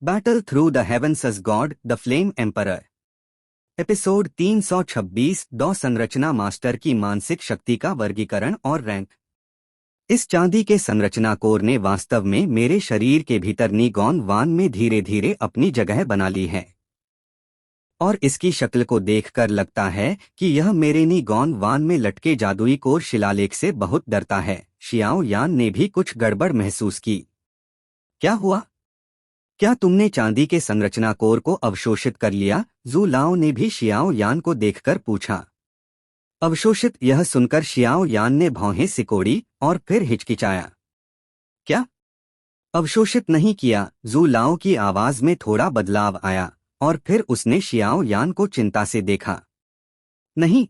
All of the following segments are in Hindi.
Battle through the heavens as god the flame emperor. Episode 326 डॉ संरचना मास्टर की मानसिक शक्ति का वर्गीकरण और रैंक। इस चांदी के संरचना कोर ने वास्तव में मेरे शरीर के भीतर नी गॉन वान में धीरे धीरे अपनी जगह बना ली है और इसकी शक्ल को देखकर लगता है कि यह मेरे नी गॉन वान में लटके जादुई कोर शिलालेख से बहुत डरता है। शियाओ यान ने भी कुछ गड़बड़ महसूस की। क्या हुआ? क्या तुमने चांदी के संरचना कोर को अवशोषित कर लिया? जू लाओ ने भी शियाओ यान को देखकर पूछा। अवशोषित? यह सुनकर शियाओ यान ने भौहें सिकोड़ी और फिर हिचकिचाया। क्या? अवशोषित नहीं किया। जू लाओ की आवाज में थोड़ा बदलाव आया और फिर उसने शियाओ यान को चिंता से देखा। नहीं,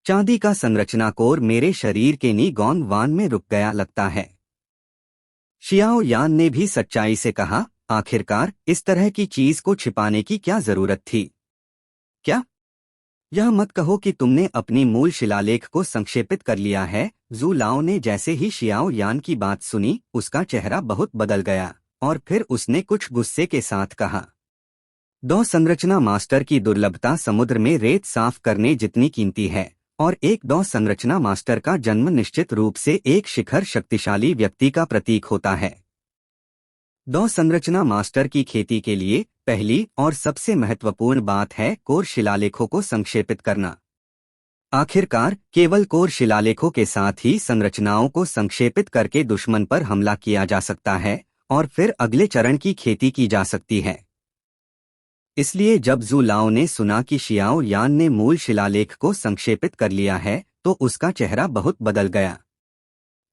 चांदी का संरचना कोर मेरे शरीर के नी गॉन वान में रुक गया लगता है। शियाओ यान ने भी सच्चाई से कहा। आखिरकार इस तरह की चीज को छिपाने की क्या जरूरत थी? क्या? यह मत कहो कि तुमने अपनी मूल शिलालेख को संक्षेपित कर लिया है। जू लाओ ने जैसे ही शियाओ यान की बात सुनी, उसका चेहरा बहुत बदल गया और फिर उसने कुछ गुस्से के साथ कहा, डॉ संरचना मास्टर की दुर्लभता समुद्र में रेत साफ करने जितनी कीमती है और एक डॉ संरचना मास्टर का जन्म निश्चित रूप से एक शिखर शक्तिशाली व्यक्ति का प्रतीक होता है। डॉ संरचना मास्टर की खेती के लिए पहली और सबसे महत्वपूर्ण बात है कोर शिलालेखों को संक्षेपित करना। आखिरकार केवल कोर शिलालेखों के साथ ही संरचनाओं को संक्षेपित करके दुश्मन पर हमला किया जा सकता है और फिर अगले चरण की खेती की जा सकती है। इसलिए जब जू लाओ ने सुना कि शियाओ यान ने मूल शिलालेख को संक्षेपित कर लिया है तो उसका चेहरा बहुत बदल गया।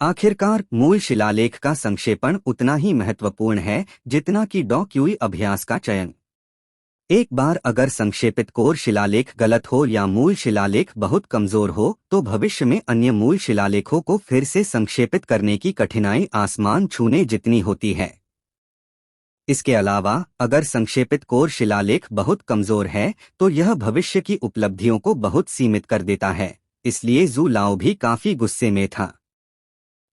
आखिरकार मूल शिलालेख का संक्षेपण उतना ही महत्वपूर्ण है जितना कि डॉ क्यूई अभ्यास का चयन। एक बार अगर संक्षेपित कोर शिलालेख गलत हो या मूल शिलालेख बहुत कमजोर हो तो भविष्य में अन्य मूल शिलालेखों को फिर से संक्षेपित करने की कठिनाई आसमान छूने जितनी होती है। इसके अलावा अगर संक्षेपित कोर शिलालेख बहुत कमजोर है तो यह भविष्य की उपलब्धियों को बहुत सीमित कर देता है। इसलिए जू लाओ भी काफी गुस्से में था।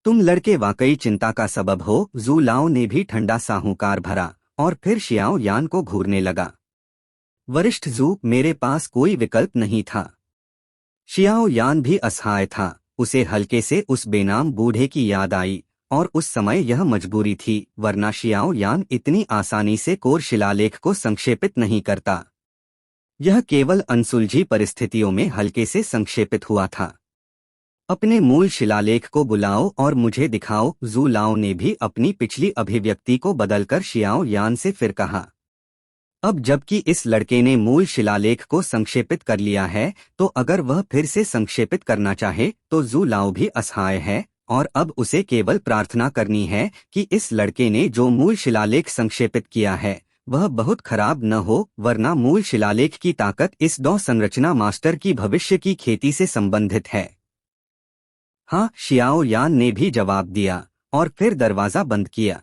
तुम लड़के वाकई चिंता का सबब हो। जू लाओ ने भी ठंडा सा हुंकार भरा और फिर शियाओ यान को घूरने लगा। वरिष्ठ जू, मेरे पास कोई विकल्प नहीं था। शियाओ यान भी असहाय था। उसे हल्के से उस बेनाम बूढ़े की याद आई और उस समय यह मजबूरी थी, वरना शियाओ यान इतनी आसानी से कोर शिलालेख को संक्षेपित नहीं करता। यह केवल अनसुलझी परिस्थितियों में हल्के से संक्षेपित हुआ था। अपने मूल शिलालेख को बुलाओ और मुझे दिखाओ। जू लाओ ने भी अपनी पिछली अभिव्यक्ति को बदलकर शियाओ यान से फिर कहा। अब जबकि इस लड़के ने मूल शिलालेख को संक्षेपित कर लिया है तो अगर वह फिर से संक्षेपित करना चाहे तो जू लाओ भी असहाय है और अब उसे केवल प्रार्थना करनी है कि इस लड़के ने जो मूल शिलालेख संक्षेपित किया है वह बहुत खराब न हो, वरना मूल शिलालेख की ताकत इस डॉ संरचना मास्टर की भविष्य की खेती से संबंधित है। हाँ, शियाओ यान ने भी जवाब दिया और फिर दरवाजा बंद किया।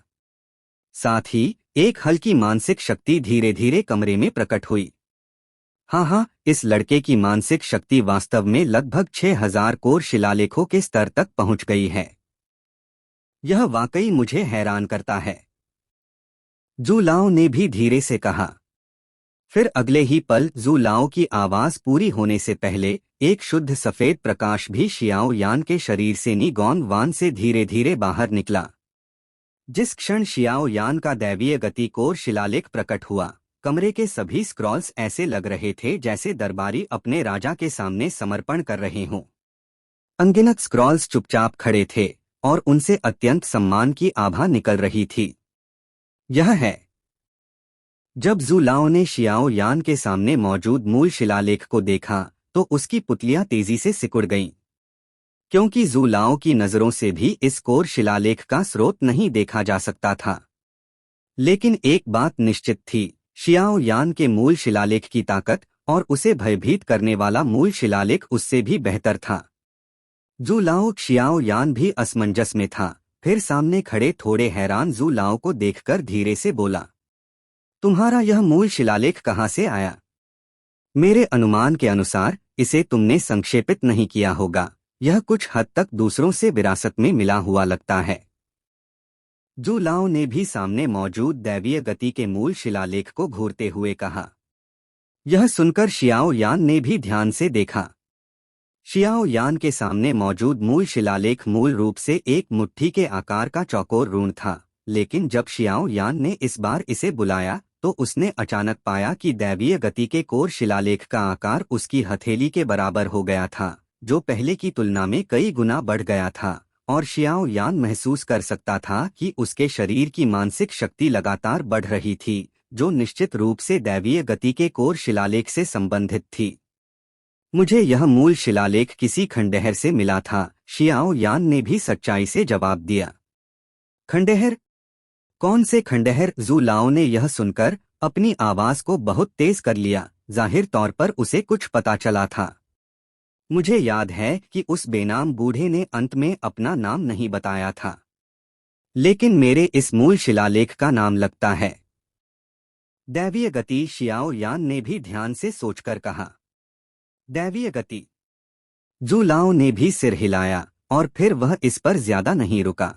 साथ ही एक हल्की मानसिक शक्ति धीरे धीरे कमरे में प्रकट हुई। हाँ, इस लड़के की मानसिक शक्ति वास्तव में लगभग 6000 कोर शिलालेखों के स्तर तक पहुंच गई है। यह वाकई मुझे हैरान करता है, जू लाओ ने भी धीरे से कहा। फिर अगले ही पल जू लाओ की आवाज पूरी होने से पहले एक शुद्ध सफेद प्रकाश भी शियाओ यान के शरीर से नी गॉन वान से धीरे धीरे बाहर निकला। जिस क्षण शियाओ यान का दैवीय गति कोर शिलालेख प्रकट हुआ, कमरे के सभी स्क्रॉल्स ऐसे लग रहे थे जैसे दरबारी अपने राजा के सामने समर्पण कर रहे हों। अनगिनत स्क्रॉल्स चुपचाप खड़े थे और उनसे अत्यंत सम्मान की आभा निकल रही थी। यह है। जब जू लाओ ने शियाओ यान के सामने मौजूद मूल शिलालेख को देखा तो उसकी पुतलियां तेजी से सिकुड़ गईं, क्योंकि जू लाओ की नजरों से भी इस कोर शिलालेख का स्रोत नहीं देखा जा सकता था। लेकिन एक बात निश्चित थी, शियाओ यान के मूल शिलालेख की ताकत और उसे भयभीत करने वाला मूल शिलालेख उससे भी बेहतर था। जू लाओ शियाओ यान भी असमंजस में था। फिर सामने खड़े थोड़े हैरान जू लाओ को देखकर धीरे से बोला, तुम्हारा यह मूल शिलालेख कहाँ से आया? मेरे अनुमान के अनुसार इसे तुमने संक्षेपित नहीं किया होगा। यह कुछ हद तक दूसरों से विरासत में मिला हुआ लगता है। जू लाओ ने भी सामने मौजूद दैवीय गति के मूल शिलालेख को घूरते हुए कहा। यह सुनकर शियाओ यान ने भी ध्यान से देखा। शियाओ यान के सामने मौजूद मूल शिलालेख मूल रूप से एक मुट्ठी के आकार का चौकोर रून था, लेकिन जब शियाओ यान ने इस बार इसे बुलाया तो उसने अचानक पाया कि दैवीय गति के कोर शिलालेख का आकार उसकी हथेली के बराबर हो गया था, जो पहले की तुलना में कई गुना बढ़ गया था, और शियाओ यान महसूस कर सकता था कि उसके शरीर की मानसिक शक्ति लगातार बढ़ रही थी, जो निश्चित रूप से दैवीय गति के कोर शिलालेख से संबंधित थी। मुझे यह मूल शिलालेख किसी खंडहर से मिला था, शियाओ यान ने भी सच्चाई से जवाब दिया। खंडहर? कौन से खंडहर? जू लाओ ने यह सुनकर अपनी आवाज को बहुत तेज कर लिया। जाहिर तौर पर उसे कुछ पता चला था। मुझे याद है कि उस बेनाम बूढ़े ने अंत में अपना नाम नहीं बताया था, लेकिन मेरे इस मूल शिलालेख का नाम लगता है। दैवीय गति, शियाओ यान ने भी ध्यान से सोचकर कहा। दैवीय गति? जू लाओ ने भी सिर हिलाया और फिर वह इस पर ज्यादा नहीं रुका।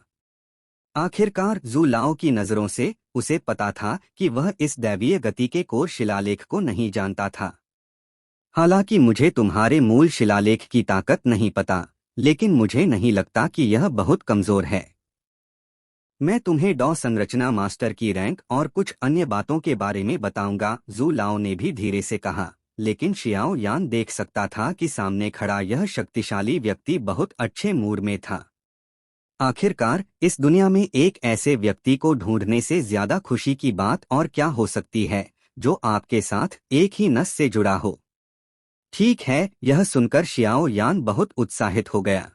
आखिरकार जू लाओ की नजरों से उसे पता था कि वह इस दैवीय गति के कोर शिलालेख को नहीं जानता था। हालांकि मुझे तुम्हारे मूल शिलालेख की ताकत नहीं पता, लेकिन मुझे नहीं लगता कि यह बहुत कमजोर है। मैं तुम्हें डॉ संरचना मास्टर की रैंक और कुछ अन्य बातों के बारे में बताऊंगा, जू लाओ ने भी धीरे से कहा, लेकिन शियाओ यान देख सकता था कि सामने खड़ा यह शक्तिशाली व्यक्ति बहुत अच्छे मूड में था। आखिरकार इस दुनिया में एक ऐसे व्यक्ति को ढूंढने से ज्यादा खुशी की बात और क्या हो सकती है, जो आपके साथ एक ही नस से जुड़ा हो। ठीक है, यह सुनकर शियाओ यान बहुत उत्साहित हो गया।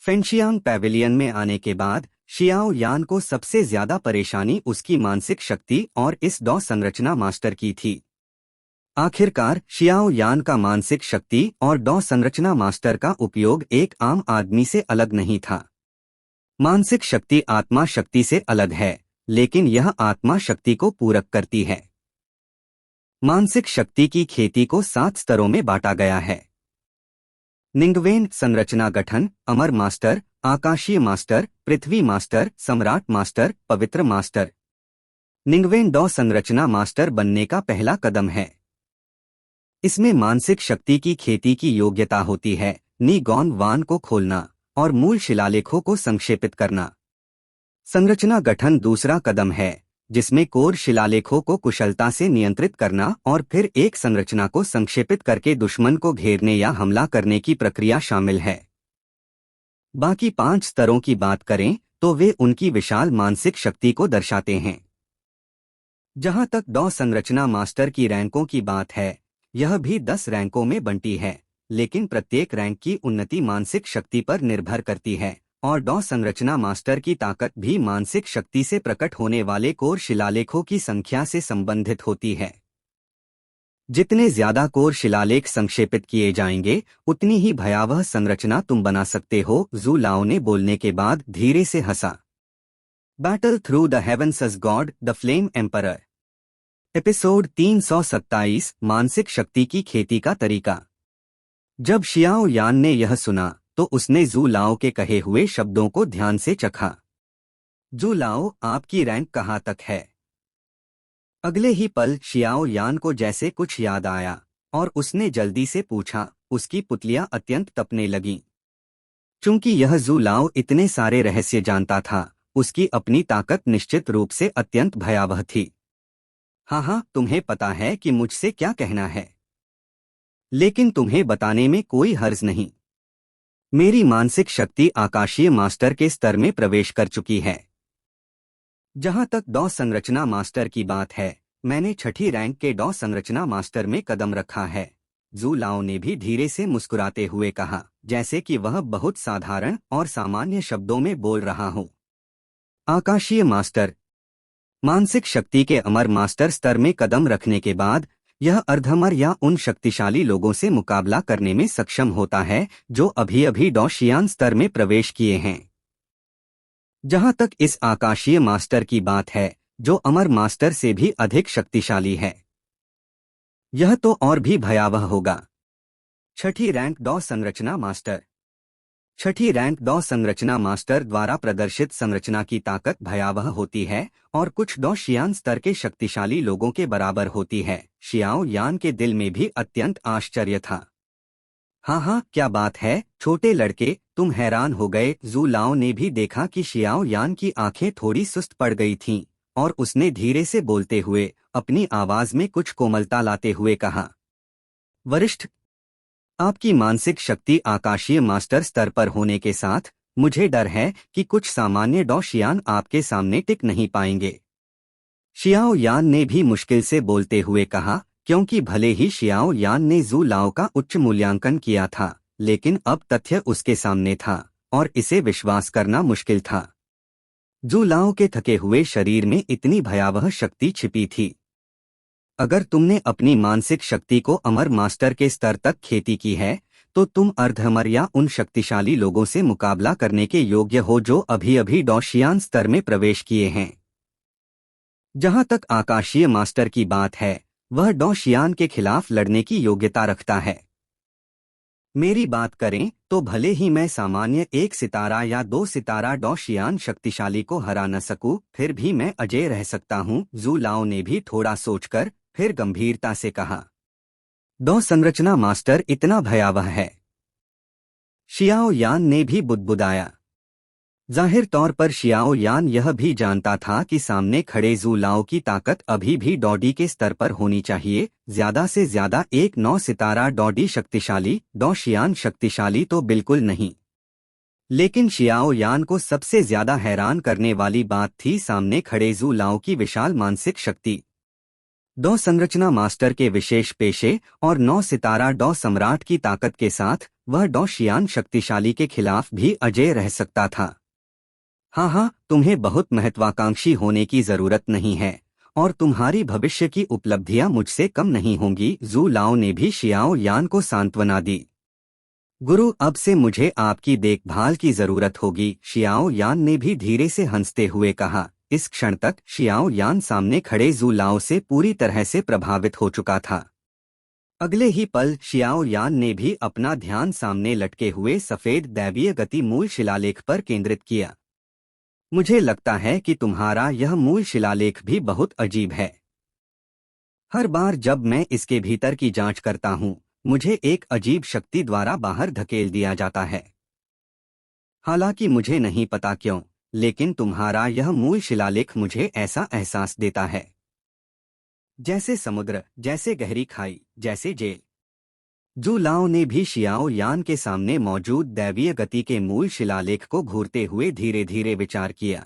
फेंशियांग पैविलियन में आने के बाद शियाओ यान को सबसे ज्यादा परेशानी उसकी मानसिक शक्ति और इस डॉ संरचना मास्टर की थी। आखिरकार शियाओ यान का मानसिक शक्ति और डॉ संरचना मास्टर का उपयोग एक आम आदमी से अलग नहीं था। मानसिक शक्ति आत्मा शक्ति से अलग है, लेकिन यह आत्मा शक्ति को पूरक करती है। मानसिक शक्ति की खेती को 7 स्तरों में बांटा गया है। निंगवेन संरचना गठन, अमर मास्टर, आकाशीय मास्टर, पृथ्वी मास्टर, सम्राट मास्टर, पवित्र मास्टर। निंगवेन डॉ संरचना मास्टर बनने का पहला कदम है। इसमें मानसिक शक्ति की खेती की योग्यता होती है, नी गॉन वान को खोलना और मूल शिलालेखों को संक्षेपित करना। संरचना गठन दूसरा कदम है, जिसमें कोर शिलालेखों को कुशलता से नियंत्रित करना और फिर एक संरचना को संक्षेपित करके दुश्मन को घेरने या हमला करने की प्रक्रिया शामिल है। बाकी 5 स्तरों की बात करें तो वे उनकी विशाल मानसिक शक्ति को दर्शाते हैं। जहां तक डॉ संरचना मास्टर की रैंकों की बात है, यह भी 10 रैंकों में बंटी है, लेकिन प्रत्येक रैंक की उन्नति मानसिक शक्ति पर निर्भर करती है, और डॉ संरचना मास्टर की ताकत भी मानसिक शक्ति से प्रकट होने वाले कोर शिलालेखों की संख्या से संबंधित होती है। जितने ज्यादा कोर शिलालेख संक्षेपित किए जाएंगे, उतनी ही भयावह संरचना तुम बना सकते हो, जू लाओ ने बोलने के बाद धीरे से हंसा। Battle through the heavens as god, the flame emperor. Episode 327, मानसिक शक्ति की खेती का तरीका। जब शियाओ यान ने यह सुना तो उसने जू लाओ के कहे हुए शब्दों को ध्यान से चखा। जू लाओ, आपकी रैंक कहाँ तक है? अगले ही पल शियाओ यान को जैसे कुछ याद आया और उसने जल्दी से पूछा। उसकी पुतलियां अत्यंत तपने लगीं। चूंकि यह जू लाओ इतने सारे रहस्य जानता था, उसकी अपनी ताकत निश्चित रूप से अत्यंत भयावह थी। हाँ, तुम्हें पता है कि मुझसे क्या कहना है, लेकिन तुम्हें बताने में कोई हर्ज नहीं। मेरी मानसिक शक्ति आकाशीय मास्टर के स्तर में प्रवेश कर चुकी है। जहां तक डॉ संरचना मास्टर की बात है, मैंने 6ठी रैंक के डॉ संरचना मास्टर में कदम रखा है। जू लाओ ने भी धीरे से मुस्कुराते हुए कहा, जैसे कि वह बहुत साधारण और सामान्य शब्दों में बोल रहा हो। आकाशीय मास्टर। मानसिक शक्ति के अमर मास्टर स्तर में कदम रखने के बाद यह अर्धअमर या उन शक्तिशाली लोगों से मुकाबला करने में सक्षम होता है जो अभी अभी डॉ शियान स्तर में प्रवेश किए हैं। जहां तक इस आकाशीय मास्टर की बात है, जो अमर मास्टर से भी अधिक शक्तिशाली है, यह तो और भी भयावह होगा। 6ठी रैंक डॉ संरचना मास्टर। छठी रैंक डॉ संरचना मास्टर द्वारा प्रदर्शित संरचना की ताकत भयावह होती है और कुछ डॉ शियान स्तर के शक्तिशाली लोगों के बराबर होती है। शियाओ यान के दिल में भी अत्यंत आश्चर्य था। हाँ हाँ, क्या बात है छोटे लड़के, तुम हैरान हो गए। जू लाओ ने भी देखा कि शियाओ यान की आंखें थोड़ी सुस्त पड़ गई थीं और उसने धीरे से बोलते हुए अपनी आवाज में कुछ कोमलता लाते हुए कहा, वरिष्ठ, आपकी मानसिक शक्ति आकाशीय मास्टर स्तर पर होने के साथ मुझे डर है कि कुछ सामान्य डॉ शियान आपके सामने टिक नहीं पाएंगे। शियाओ यान ने भी मुश्किल से बोलते हुए कहा, क्योंकि भले ही शियाओ यान ने जू लाओ का उच्च मूल्यांकन किया था, लेकिन अब तथ्य उसके सामने था और इसे विश्वास करना मुश्किल था। जू लाओ के थके हुए शरीर में इतनी भयावह शक्ति छिपी थी। अगर तुमने अपनी मानसिक शक्ति को अमर मास्टर के स्तर तक खेती की है, तो तुम अर्धअमर या उन शक्तिशाली लोगों से मुकाबला करने के योग्य हो जो अभी अभी डॉ शियान स्तर में प्रवेश किए हैं। जहां तक आकाशीय मास्टर की बात है, वह डॉ शियान के खिलाफ लड़ने की योग्यता रखता है। मेरी बात करें तो भले ही मैं सामान्य 1 सितारा या 2 सितारा डॉ शियान शक्तिशाली को हरा न सकूं, फिर भी मैं अजेय रह सकता हूं। जू लाओ ने भी थोड़ा सोचकर फिर गंभीरता से कहा, डॉ संरचना मास्टर इतना भयावह है? शियाओ यान ने भी बुदबुदाया। जाहिर तौर पर शियाओ यान यह भी जानता था कि सामने खड़े जू लाओ की ताकत अभी भी डॉडी के स्तर पर होनी चाहिए, ज्यादा से ज्यादा एक 9 सितारा डॉडी शक्तिशाली, डॉ शियान शक्तिशाली तो बिल्कुल नहीं। लेकिन शियाओ यान को सबसे ज्यादा हैरान करने वाली बात थी सामने खड़े जू लाओ की विशाल मानसिक शक्ति। डॉ संरचना मास्टर के विशेष पेशे और 9 सितारा डॉ सम्राट की ताकत के साथ वह डॉ शियान शक्तिशाली के खिलाफ भी अजेय रह सकता था। हाँ हाँ, तुम्हें बहुत महत्वाकांक्षी होने की जरूरत नहीं है और तुम्हारी भविष्य की उपलब्धियां मुझसे कम नहीं होंगी। जू लाओ ने भी शियाओ यान को सांत्वना दी। गुरु, अब से मुझे आपकी देखभाल की जरूरत होगी, शियाओ यान ने भी धीरे से हंसते हुए कहा। इस क्षण तक शियाओ यान सामने खड़े जू लाओ से पूरी तरह से प्रभावित हो चुका था। अगले ही पल शियाओ यान ने भी अपना ध्यान सामने लटके हुए सफेद दैवीय गति मूल शिलालेख पर केंद्रित किया। मुझे लगता है कि तुम्हारा यह मूल शिलालेख भी बहुत अजीब है। हर बार जब मैं इसके भीतर की जांच करता हूं, मुझे एक अजीब शक्ति द्वारा बाहर धकेल दिया जाता है। हालांकि मुझे नहीं पता क्यों, लेकिन तुम्हारा यह मूल शिलालेख मुझे ऐसा एहसास देता है जैसे समुद्र, जैसे गहरी खाई, जैसे जेल। जू लाओ ने भी शियाओ यान के सामने मौजूद दैवीय गति के मूल शिलालेख को घूरते हुए धीरे धीरे विचार किया।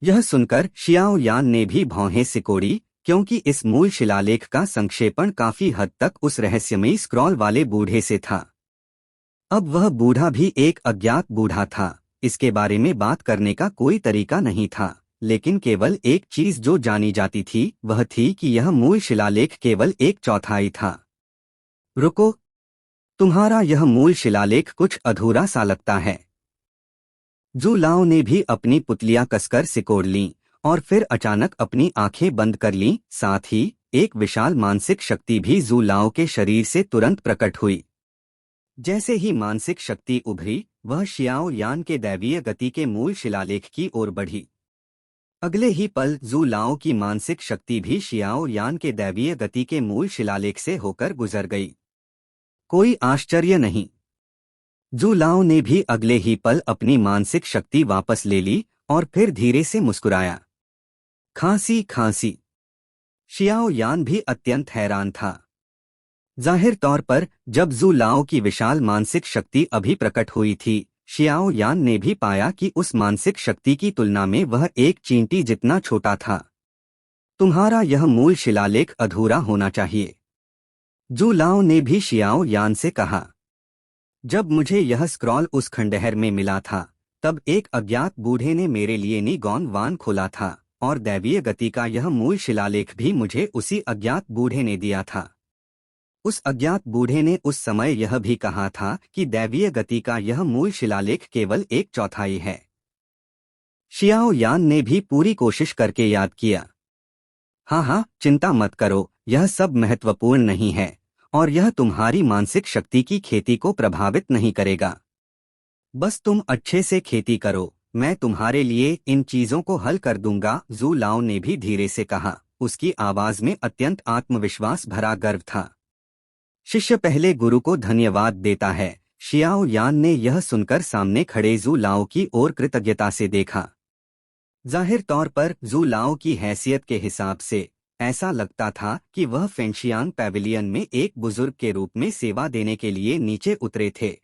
यह सुनकर शियाओ यान ने भी भौहें सिकोड़ी, क्योंकि इस मूल शिलालेख का संक्षेपण काफी हद तक उस रहस्यमयी स्क्रॉल वाले बूढ़े से था। अब वह बूढ़ा भी एक अज्ञात बूढ़ा था। इसके बारे में बात करने का कोई तरीका नहीं था, लेकिन केवल एक चीज जो जानी जाती थी वह थी कि यह मूल शिलालेख केवल 1/4 था। रुको, तुम्हारा यह मूल शिलालेख कुछ अधूरा सा लगता है। जू लाओ ने भी अपनी पुतलियां कसकर सिकोड़ लीं और फिर अचानक अपनी आंखें बंद कर लीं। साथ ही एक विशाल मानसिक शक्ति भी जू लाओ के शरीर से तुरंत प्रकट हुई। जैसे ही मानसिक शक्ति उभरी, वह शियाओ यान के दैवीय गति के मूल शिलालेख की ओर बढ़ी। अगले ही पल जू लाओ की मानसिक शक्ति भी शियाओ यान के दैवीय गति के मूल शिलालेख से होकर गुजर गई। कोई आश्चर्य नहीं। जू लाओ ने भी अगले ही पल अपनी मानसिक शक्ति वापस ले ली और फिर धीरे से मुस्कुराया। खांसी खांसी। शियाओ यान भी अत्यंत हैरान था। जाहिर तौर पर जब जू लाओ की विशाल मानसिक शक्ति अभी प्रकट हुई थी, शियाओ यान ने भी पाया कि उस मानसिक शक्ति की तुलना में वह एक चींटी जितना छोटा था। तुम्हारा यह मूल शिलालेख अधूरा होना चाहिए, जू लाओ ने भी शियाओ यान से कहा। जब मुझे यह स्क्रॉल उस खंडहर में मिला था, तब एक अज्ञात बूढ़े ने मेरे लिए नीगॉन वान खोला था और दैवीय गति का यह मूल शिलालेख भी मुझे उसी अज्ञात बूढ़े ने दिया था। उस अज्ञात बूढ़े ने उस समय यह भी कहा था कि दैवीय गति का यह मूल शिलालेख केवल 1/4 है। शियाओ यान ने भी पूरी कोशिश करके याद किया। हाँ हाँ, चिंता मत करो, यह सब महत्वपूर्ण नहीं है और यह तुम्हारी मानसिक शक्ति की खेती को प्रभावित नहीं करेगा। बस तुम अच्छे से खेती करो, मैं तुम्हारे लिए इन चीजों को हल कर दूंगा, जू लाओ ने भी धीरे से कहा। उसकी आवाज में अत्यंत आत्मविश्वास भरा गर्व था। शिष्य पहले गुरु को धन्यवाद देता है। शियाओ यान ने यह सुनकर सामने खड़े जू लाओ की ओर कृतज्ञता से देखा। जाहिर तौर पर जू लाओ की हैसियत के हिसाब से ऐसा लगता था कि वह फेंशियांग पैविलियन में एक बुजुर्ग के रूप में सेवा देने के लिए नीचे उतरे थे।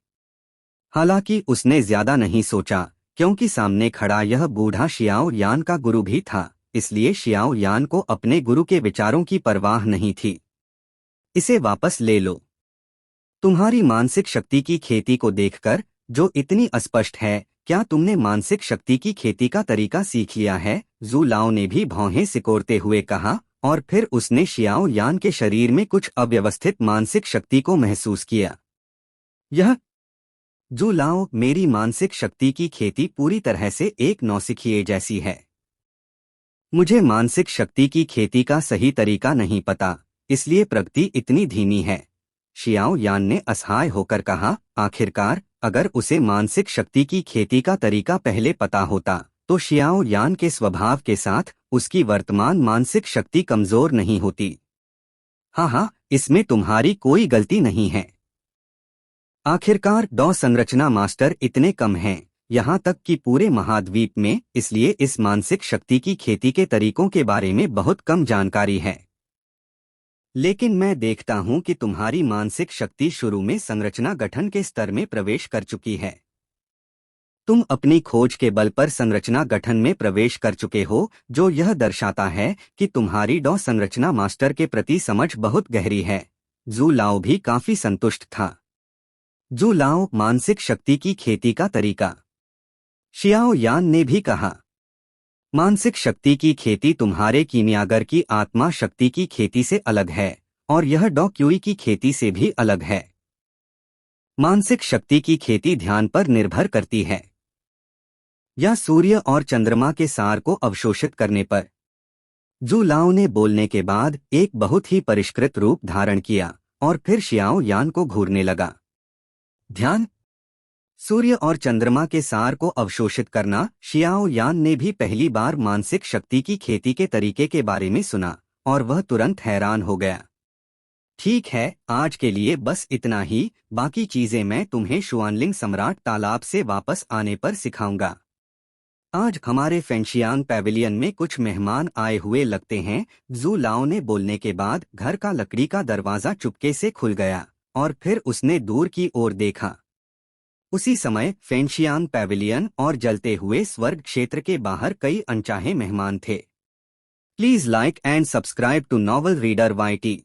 हालांकि उसने ज्यादा नहीं सोचा, क्योंकि सामने खड़ा यह बूढ़ा शियाओ यान का गुरु भी था, इसलिए शियाओ यान को अपने गुरु के विचारों की परवाह नहीं थी। इसे वापस ले लो। तुम्हारी मानसिक शक्ति की खेती को देखकर, जो इतनी अस्पष्ट है, क्या तुमने मानसिक शक्ति की खेती का तरीका सीख लिया है? जू लाओ ने भी भौहें सिकोड़ते हुए कहा, और फिर उसने शियाओ यान के शरीर में कुछ अव्यवस्थित मानसिक शक्ति को महसूस किया। यह जू लाओ, मेरी मानसिक शक्ति की खेती पूरी तरह से एक नौसिखिए जैसी है। मुझे मानसिक शक्ति की खेती का सही तरीका नहीं पता, इसलिए प्रगति इतनी धीमी है। शियाओ यान ने असहाय होकर कहा। आखिरकार अगर उसे मानसिक शक्ति की खेती का तरीका पहले पता होता, तो शियाओ यान के स्वभाव के साथ उसकी वर्तमान मानसिक शक्ति कमजोर नहीं होती। हाँ, इसमें तुम्हारी कोई गलती नहीं है। आखिरकार डॉ संरचना मास्टर इतने कम हैं, यहाँ तक कि पूरे महाद्वीप में, इसलिए इस मानसिक शक्ति की खेती के तरीकों के बारे में बहुत कम जानकारी है। लेकिन मैं देखता हूं कि तुम्हारी मानसिक शक्ति शुरू में संरचना गठन के स्तर में प्रवेश कर चुकी है। तुम अपनी खोज के बल पर संरचना गठन में प्रवेश कर चुके हो, जो यह दर्शाता है कि तुम्हारी डॉ संरचना मास्टर के प्रति समझ बहुत गहरी है। जू लाओ भी काफी संतुष्ट था। जू लाओ, मानसिक शक्ति की खेती का तरीका। शियाओ यान ने भी कहा। मानसिक शक्ति की खेती तुम्हारे कीमियागर की आत्मा शक्ति की खेती से अलग है, और यह डॉ क्यूई की खेती से भी अलग है। मानसिक शक्ति की खेती ध्यान पर निर्भर करती है, या सूर्य और चंद्रमा के सार को अवशोषित करने पर। जू लाओ ने बोलने के बाद एक बहुत ही परिष्कृत रूप धारण किया, और फिर शियाओ यान को घूरने लगा। ध्यान, सूर्य और चंद्रमा के सार को अवशोषित करना। शियाओ यान ने भी पहली बार मानसिक शक्ति की खेती के तरीके के बारे में सुना, और वह तुरंत हैरान हो गया। ठीक है, आज के लिए बस इतना ही, बाकी चीजें मैं तुम्हें शुआनलिंग सम्राट तालाब से वापस आने पर सिखाऊंगा। आज हमारे फेंशियांग पैविलियन में कुछ मेहमान आए हुए लगते हैं। जू लाओ ने बोलने के बाद घर का लकड़ी का दरवाजा चुपके से खुल गया, और फिर उसने दूर की ओर देखा। उसी समय फेंशियांग पैविलियन और जलते हुए स्वर्ग क्षेत्र के बाहर कई अनचाहे मेहमान थे। Please like and subscribe to novel reader YT।